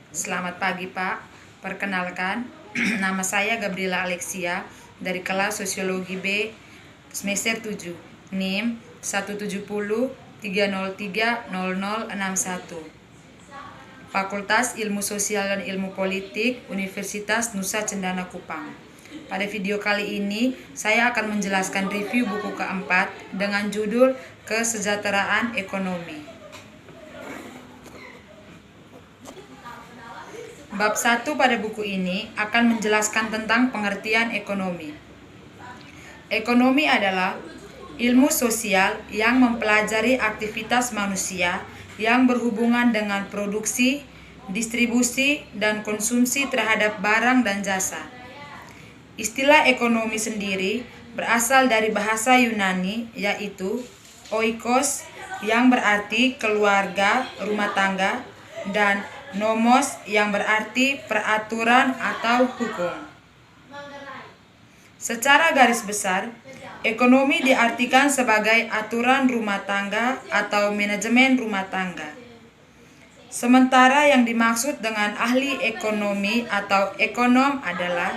Selamat pagi Pak, perkenalkan nama saya Gabriela Alexia dari kelas Sosiologi B semester 7, NIM 17030300061, Fakultas Ilmu Sosial dan Ilmu Politik Universitas Nusa Cendana Kupang. Pada video kali ini saya akan menjelaskan review buku keempat dengan judul Kesejahteraan Ekonomi. Bab 1 pada buku ini akan menjelaskan tentang pengertian ekonomi. Ekonomi adalah ilmu sosial yang mempelajari aktivitas manusia yang berhubungan dengan produksi, distribusi, dan konsumsi terhadap barang dan jasa. Istilah ekonomi sendiri berasal dari bahasa Yunani yaitu oikos yang berarti keluarga, rumah tangga, dan nomos yang berarti peraturan atau hukum. Secara garis besar, ekonomi diartikan sebagai aturan rumah tangga atau manajemen rumah tangga. Sementara yang dimaksud dengan ahli ekonomi atau ekonom adalah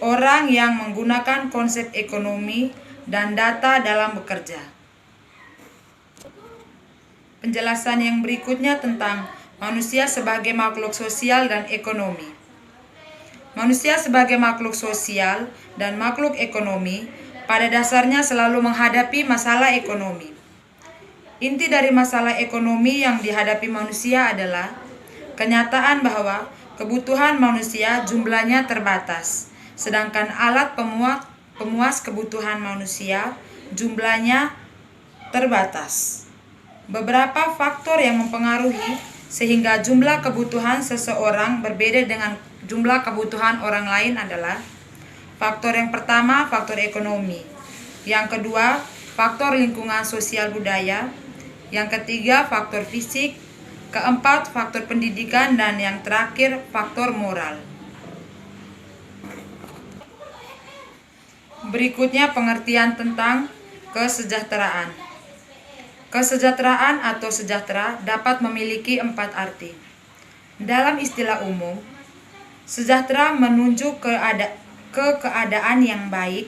orang yang menggunakan konsep ekonomi dan data dalam bekerja. Penjelasan yang berikutnya tentang manusia sebagai makhluk sosial dan ekonomi. Manusia sebagai makhluk sosial dan makhluk ekonomi pada dasarnya selalu menghadapi masalah ekonomi. Inti dari masalah ekonomi yang dihadapi manusia adalah kenyataan bahwa kebutuhan manusia jumlahnya terbatas, sedangkan alat pemuas kebutuhan manusia jumlahnya terbatas. Beberapa faktor yang mempengaruhi sehingga jumlah kebutuhan seseorang berbeda dengan jumlah kebutuhan orang lain adalah faktor yang pertama, faktor ekonomi. Yang kedua, faktor lingkungan sosial budaya. Yang ketiga, faktor fisik. Keempat, faktor pendidikan. Dan yang terakhir, faktor moral. Berikutnya pengertian tentang kesejahteraan. Kesejahteraan atau sejahtera dapat memiliki 4 arti. Dalam istilah umum, sejahtera menunjuk ke keadaan yang baik,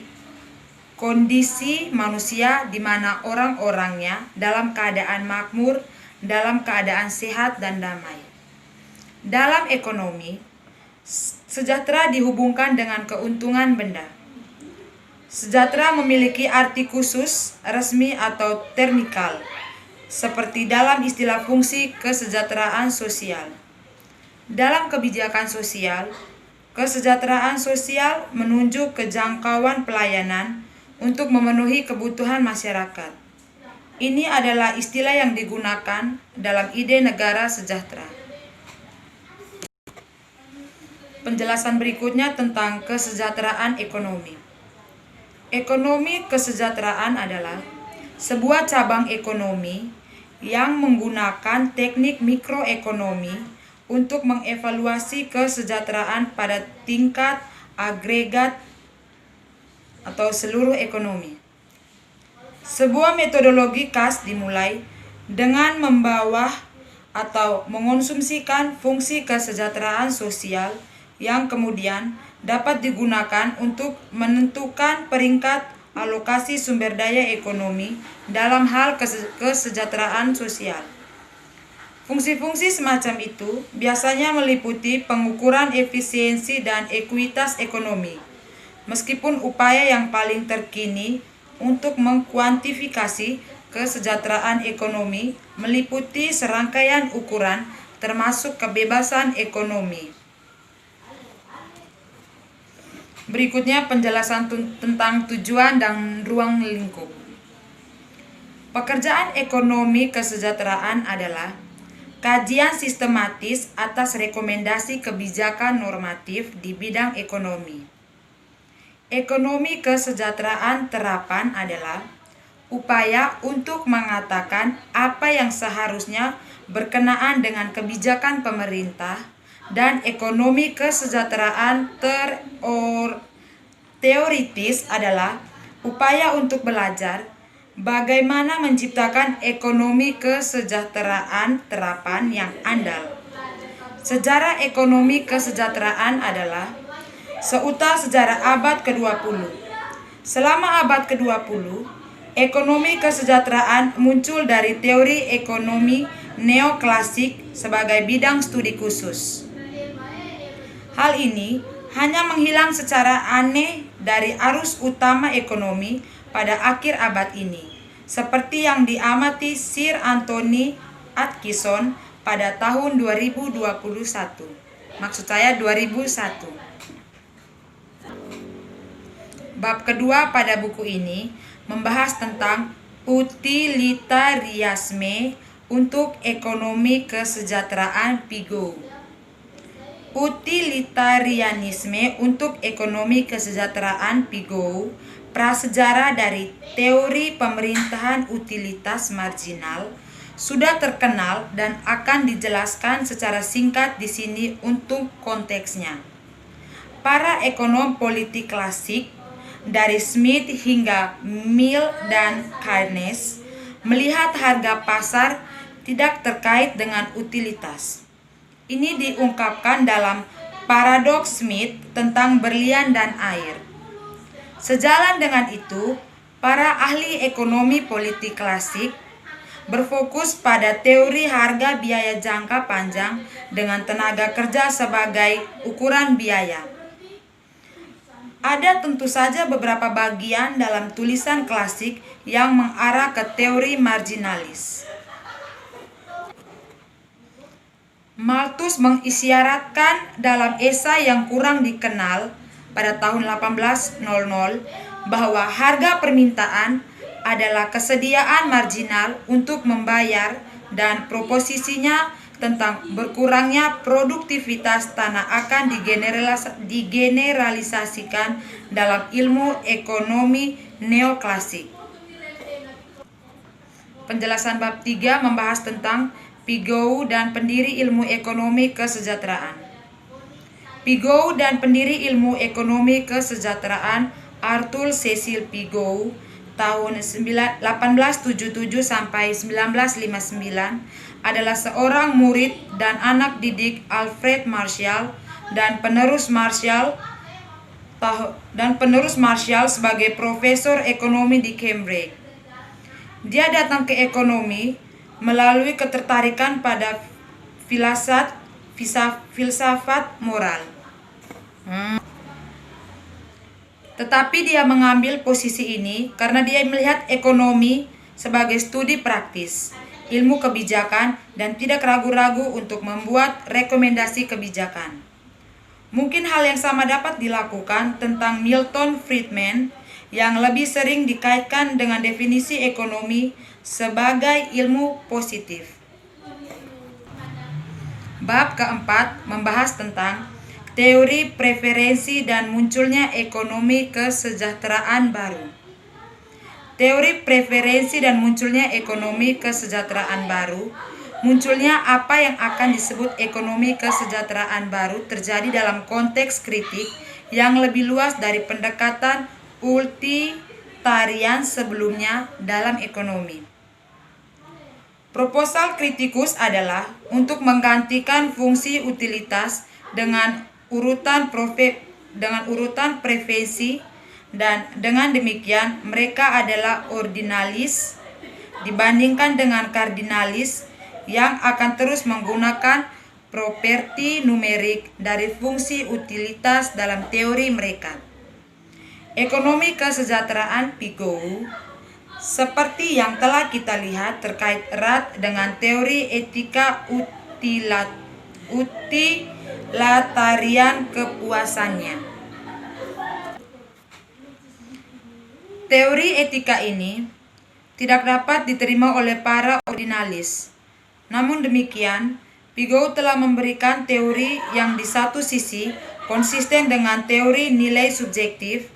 kondisi manusia di mana orang-orangnya dalam keadaan makmur, dalam keadaan sehat dan damai. Dalam ekonomi, sejahtera dihubungkan dengan keuntungan benda. Sejahtera memiliki arti khusus, resmi atau teknikal, seperti dalam istilah fungsi kesejahteraan sosial. Dalam kebijakan sosial, kesejahteraan sosial menunjuk kejangkauan pelayanan untuk memenuhi kebutuhan masyarakat. Ini adalah istilah yang digunakan dalam ide negara sejahtera. Penjelasan berikutnya tentang kesejahteraan ekonomi. Ekonomi kesejahteraan adalah sebuah cabang ekonomi yang menggunakan teknik mikroekonomi untuk mengevaluasi kesejahteraan pada tingkat agregat atau seluruh ekonomi. Sebuah metodologi khas dimulai dengan membawa atau mengonsumsikan fungsi kesejahteraan sosial yang kemudian dapat digunakan untuk menentukan peringkat alokasi sumber daya ekonomi dalam hal kesejahteraan sosial. Fungsi-fungsi semacam itu biasanya meliputi pengukuran efisiensi dan ekuitas ekonomi, meskipun upaya yang paling terkini untuk mengkuantifikasi kesejahteraan ekonomi meliputi serangkaian ukuran termasuk kebebasan ekonomi. Berikutnya penjelasan tentang tujuan dan ruang lingkup. Pekerjaan ekonomi kesejahteraan adalah kajian sistematis atas rekomendasi kebijakan normatif di bidang ekonomi. Ekonomi kesejahteraan terapan adalah upaya untuk mengatakan apa yang seharusnya berkenaan dengan kebijakan pemerintah, dan ekonomi kesejahteraan teoritis adalah upaya untuk belajar bagaimana menciptakan ekonomi kesejahteraan terapan yang andal. Sejarah ekonomi kesejahteraan adalah seutas sejarah abad ke-20. Selama abad ke-20, ekonomi kesejahteraan muncul dari teori ekonomi neoklasik sebagai bidang studi khusus. Hal ini hanya menghilang secara aneh dari arus utama ekonomi pada akhir abad ini, seperti yang diamati Sir Anthony Atkinson pada tahun 2021. Maksud saya 2001. Bab kedua pada buku ini membahas tentang utilitarianisme untuk ekonomi kesejahteraan Piaget. Utilitarianisme untuk ekonomi kesejahteraan Piaget prasejarah dari teori pemerintahan utilitas marginal sudah terkenal dan akan dijelaskan secara singkat di sini untuk konteksnya. Para ekonom politik klasik dari Smith hingga Mill dan Keynes melihat harga pasar tidak terkait dengan utilitas. Ini diungkapkan dalam paradoks Smith tentang berlian dan air. Sejalan dengan itu, para ahli ekonomi politik klasik berfokus pada teori harga biaya jangka panjang dengan tenaga kerja sebagai ukuran biaya. Ada tentu saja beberapa bagian dalam tulisan klasik yang mengarah ke teori marginalis. Malthus mengisyaratkan dalam esai yang kurang dikenal pada tahun 1800 bahwa harga permintaan adalah kesediaan marginal untuk membayar dan proposisinya tentang berkurangnya produktivitas tanah akan digeneralisasikan dalam ilmu ekonomi neoklasik. Penjelasan bab 3 membahas tentang Piaget dan pendiri ilmu ekonomi kesejahteraan. Piaget dan pendiri ilmu ekonomi kesejahteraan Arthur Cecil Piaget tahun 1877 sampai 1959 adalah seorang murid dan anak didik Alfred Marshall dan penerus Marshall sebagai profesor ekonomi di Cambridge. Dia datang ke ekonomi melalui ketertarikan pada filsafat moral. Tetapi dia mengambil posisi ini karena dia melihat ekonomi sebagai studi praktis, ilmu kebijakan, dan tidak ragu-ragu untuk membuat rekomendasi kebijakan. Mungkin hal yang sama dapat dilakukan tentang Milton Friedman yang lebih sering dikaitkan dengan definisi ekonomi sebagai ilmu positif. Bab keempat membahas tentang teori preferensi dan munculnya ekonomi kesejahteraan baru. Teori preferensi dan munculnya ekonomi kesejahteraan baru. Munculnya apa yang akan disebut ekonomi kesejahteraan baru terjadi dalam konteks kritik yang lebih luas dari pendekatan utilitarian sebelumnya dalam ekonomi. Proposal kritikus adalah untuk menggantikan fungsi utilitas dengan urutan preferensi, dan dengan demikian mereka adalah ordinalis dibandingkan dengan kardinalis yang akan terus menggunakan properti numerik dari fungsi utilitas dalam teori mereka. Ekonomi kesejahteraan Piaget, seperti yang telah kita lihat, terkait erat dengan teori etika utilitarian kepuasannya. Teori etika ini tidak dapat diterima oleh para ordinalis. Namun demikian, Piaget telah memberikan teori yang di satu sisi konsisten dengan teori nilai subjektif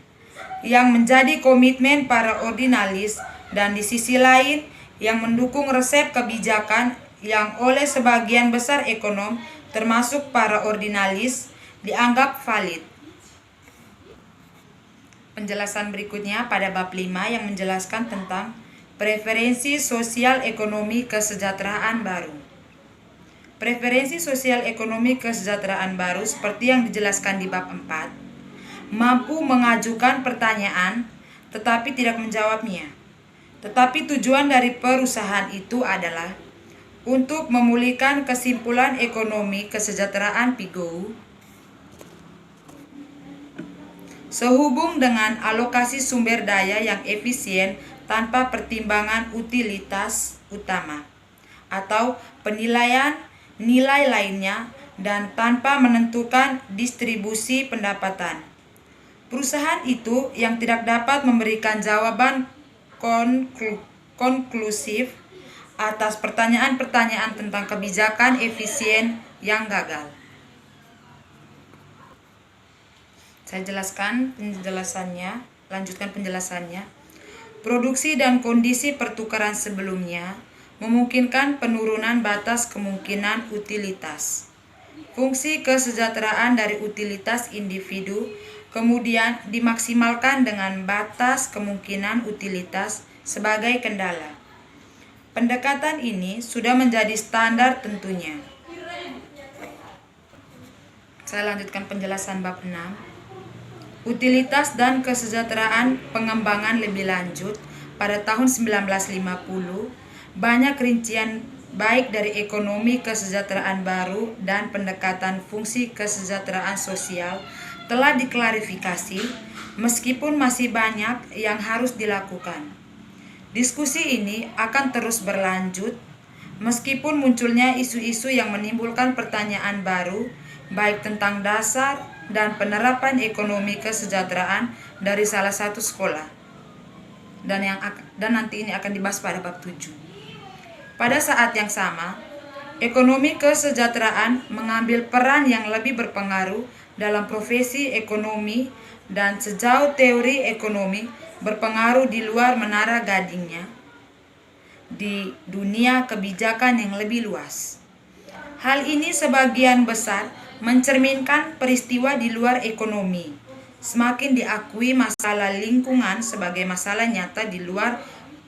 yang menjadi komitmen para ordinalis, dan di sisi lain yang mendukung resep kebijakan yang oleh sebagian besar ekonom termasuk para ordinalis dianggap valid. Penjelasan berikutnya pada bab 5 yang menjelaskan tentang preferensi sosial ekonomi kesejahteraan baru. preferensi sosial ekonomi kesejahteraan baru seperti yang dijelaskan di bab 4, mampu mengajukan pertanyaan tetapi tidak menjawabnya. Tetapi tujuan dari perusahaan itu adalah untuk memulihkan kesimpulan ekonomi kesejahteraan PIGO sehubung dengan alokasi sumber daya yang efisien tanpa pertimbangan utilitas utama atau penilaian nilai lainnya dan tanpa menentukan distribusi pendapatan. Perusahaan itu yang tidak dapat memberikan jawaban konklusif atas pertanyaan-pertanyaan tentang kebijakan efisien yang gagal. Saya lanjutkan penjelasannya. Produksi dan kondisi pertukaran sebelumnya memungkinkan penurunan batas kemungkinan utilitas. Fungsi kesejahteraan dari utilitas individu kemudian dimaksimalkan dengan batas kemungkinan utilitas sebagai kendala. Pendekatan ini sudah menjadi standar tentunya. Saya lanjutkan penjelasan bab 6. Utilitas dan kesejahteraan pengembangan lebih lanjut pada tahun 1950, banyak rincian baik dari ekonomi kesejahteraan baru dan pendekatan fungsi kesejahteraan sosial telah diklarifikasi, meskipun masih banyak yang harus dilakukan. Diskusi ini akan terus berlanjut, meskipun munculnya isu-isu yang menimbulkan pertanyaan baru, baik tentang dasar dan penerapan ekonomi kesejahteraan dari salah satu sekolah. Dan nanti ini akan dibahas pada bab 7. Pada saat yang sama, ekonomi kesejahteraan mengambil peran yang lebih berpengaruh dalam profesi ekonomi dan sejauh teori ekonomi berpengaruh di luar menara gadingnya di dunia kebijakan yang lebih luas. Hal ini sebagian besar mencerminkan peristiwa di luar ekonomi. Semakin diakui masalah lingkungan sebagai masalah nyata di luar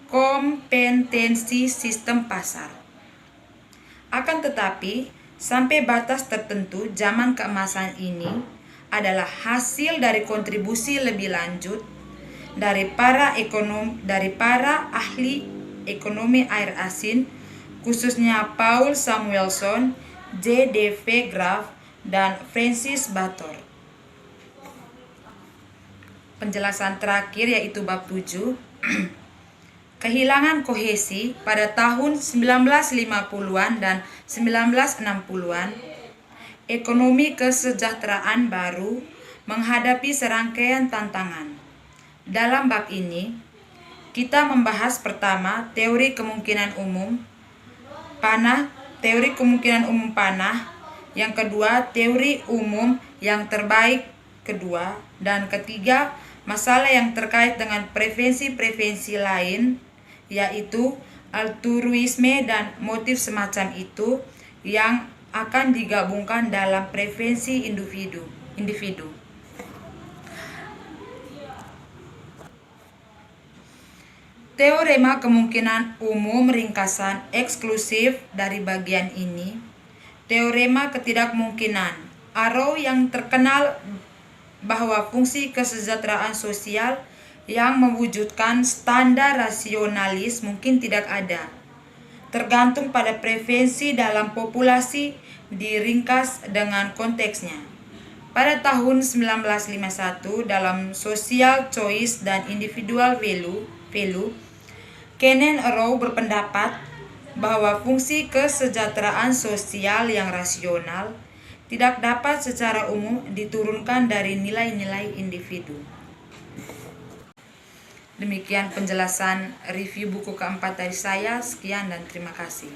kompetensi sistem pasar. Akan tetapi, sampai batas tertentu zaman keemasan ini adalah hasil dari kontribusi lebih lanjut dari para ahli ekonomi air asin, khususnya Paul Samuelson, J.D.V. Graff, dan Francis Butler. Penjelasan terakhir yaitu bab 7. Kehilangan kohesi pada tahun 1950-an dan 1960-an, ekonomi kesejahteraan baru menghadapi serangkaian tantangan. Dalam bab ini, kita membahas pertama teori kemungkinan umum panah, yang kedua teori umum yang terbaik kedua, dan ketiga masalah yang terkait dengan preferensi lain, yaitu altruisme dan motif semacam itu yang akan digabungkan dalam preferensi individu. Teorema kemungkinan umum ringkasan eksklusif dari bagian ini. Teorema ketidakmungkinan Arrow yang terkenal bahwa fungsi kesejahteraan sosial yang mewujudkan standar rasionalis mungkin tidak ada, tergantung pada preferensi dalam populasi diringkas dengan konteksnya. Pada tahun 1951 dalam Social Choice dan Individual Value, Kenen Arrow berpendapat bahwa fungsi kesejahteraan sosial yang rasional tidak dapat secara umum diturunkan dari nilai-nilai individu. Demikian penjelasan review buku keempat dari saya. Sekian dan terima kasih.